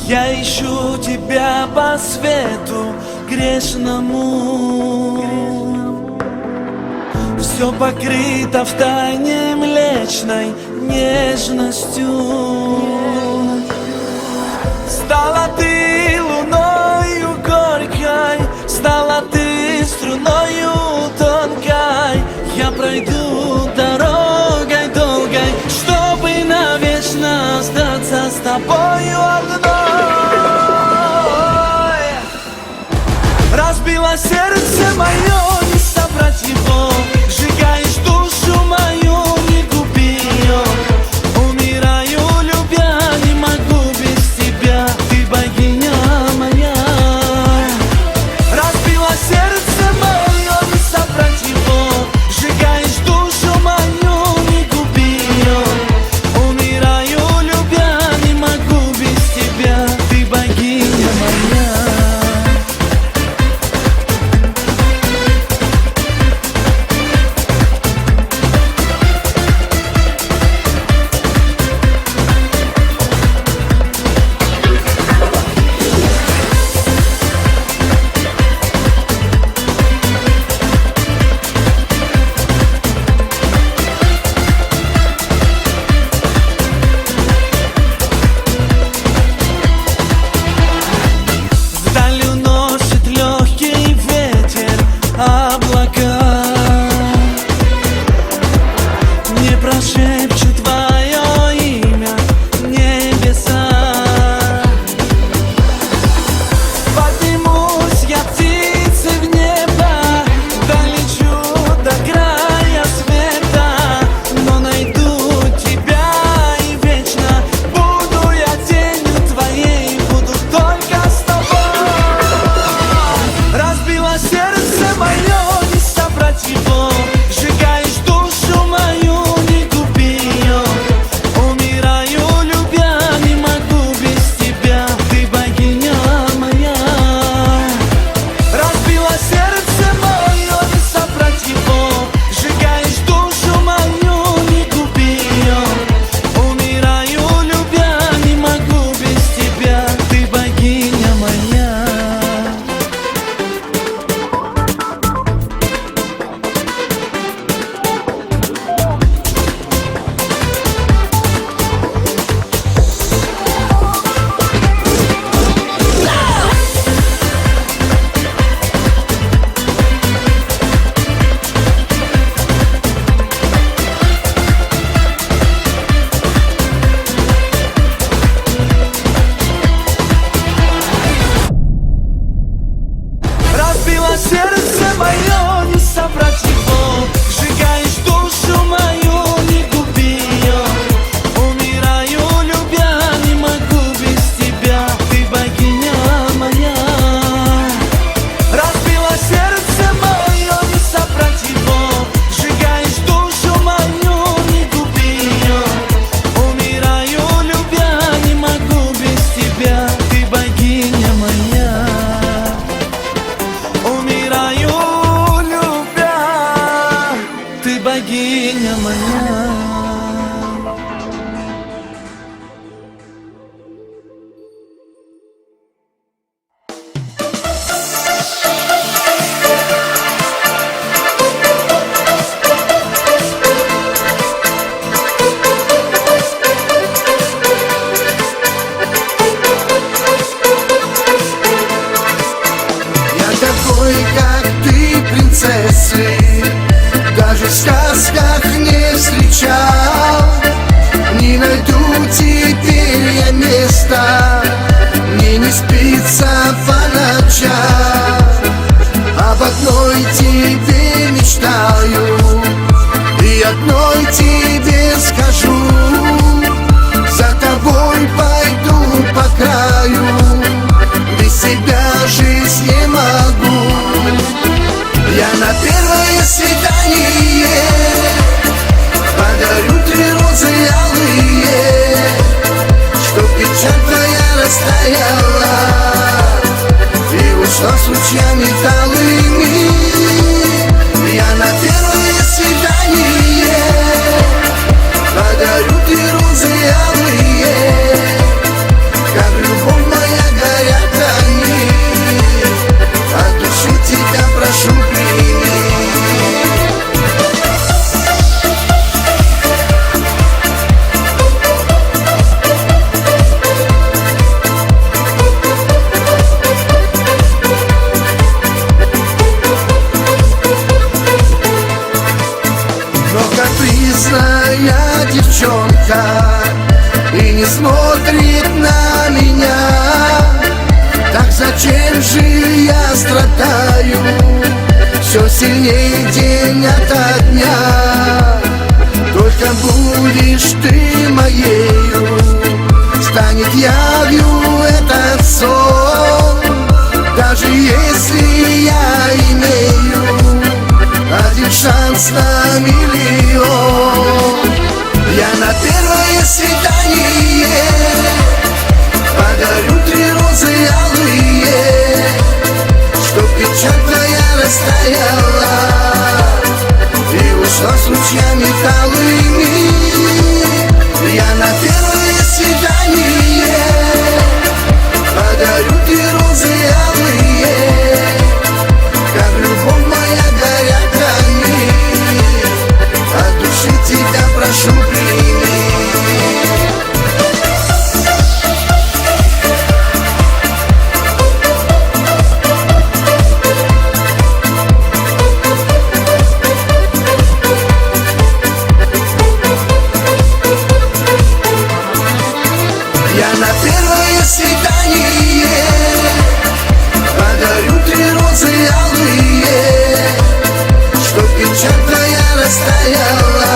Я ищу тебя по свету грешному. Все покрыто в тайне млечной нежностью. Стала ты луною горькой, стала ты струною тонкой. Я пройду дорогой долгой, чтобы навечно остаться с тобою одной. Разбила сердце мое, не собрать его. Сжигаешь душу мою, не губи ее. Умираю, любя, не могу без тебя. Ты богиня моя. Разбила сердце мое, не собрать его. Сжигаешь душу мою, не губи ее. Умираю, любя, не могу без тебя. Ты богиня моя. Прошепчут твое имя небеса. Поднимусь я птицей в небо, долечу до края света. Но найду тебя и вечно буду я тенью твоей, буду только с тобой. Разбила сердце мое, не собрать его. Сжигаешь душу мою, сердце мое, не собрать его. Сжигаешь душу мою, не губи ее. Умираю, любя, не могу без тебя. Ты богиня моя. Разбила сердце мое, не собрать его. Сжигаешь душу мою, не губи ее. Умираю, любя, не могу без тебя. Ты богиня моя. Умираю, любя, ты богиня моя. Такой, как ты, принцессы, даже в сказках не встречал. Не найду теперь я места, мне не спится по ночам. Об одной тебе мечтаю и одной тебе скажу: за тобой пойду по краю, без тебя жизнь не могу. Я на первое свидание подарю 3 розы алые, чтоб печаль твоя растаяла и ушла с лучами талыми. Я на первое классная девчонка и не смотрит на меня. Так зачем же я страдаю все сильнее день ото дня? Только будешь ты моею, станет явью этот сон. Даже если я имею один шанс на миллион, я на первое свидание подарю 3 розы алые, чтоб печаль твоя растаяла и ушла с лучами талыми. Я на первое свидание подарю 3 розы алые, как любовь моя горят они, от души тебя прошу прими. Я на первое свидание подарю 3 розы алые, чтоб печаль твоя растаяла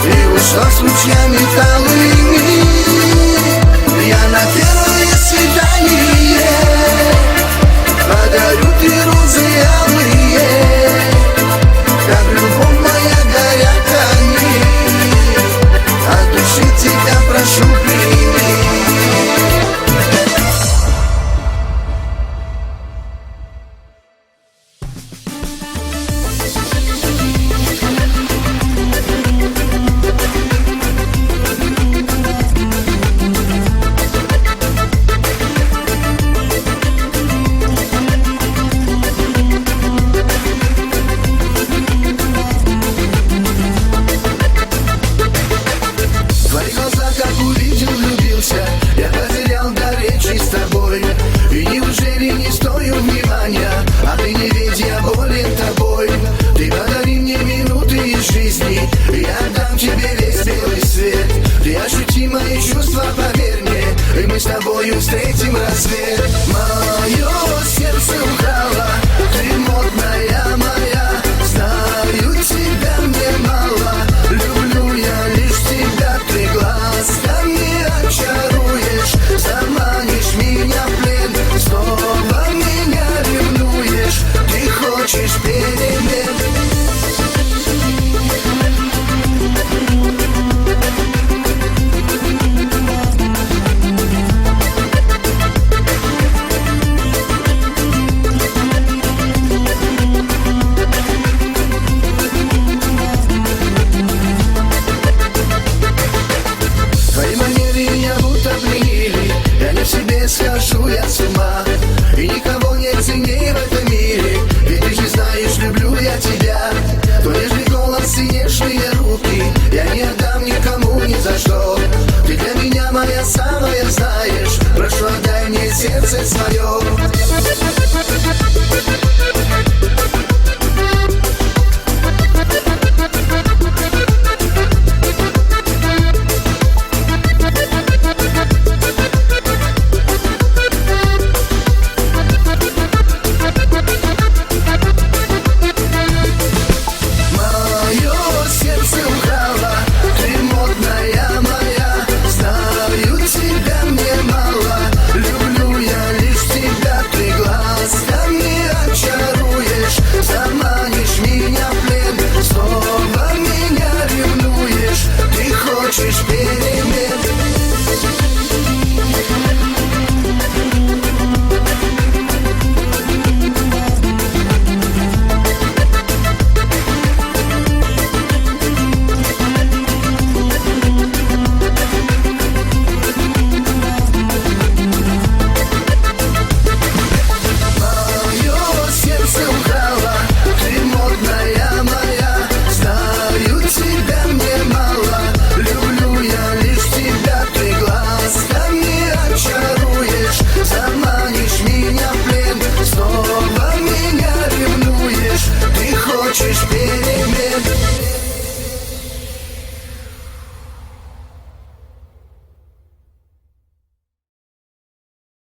и ушла с лучами талыми. Я на первое свидание подарю 3 розы алые, как любовь моя горят они, от души тебя прошу прими. В твоих глазах, как увидел, влюбился, я потерял дар речи с тобой. И неужели не стою внимания, а ты не ведь я болен тобой. Ты подари мне минуты из жизни, и я отдам тебе весь белый свет. Ты ощути мои чувства, поверь мне, и мы с тобою встретим рассвет. Мое сердце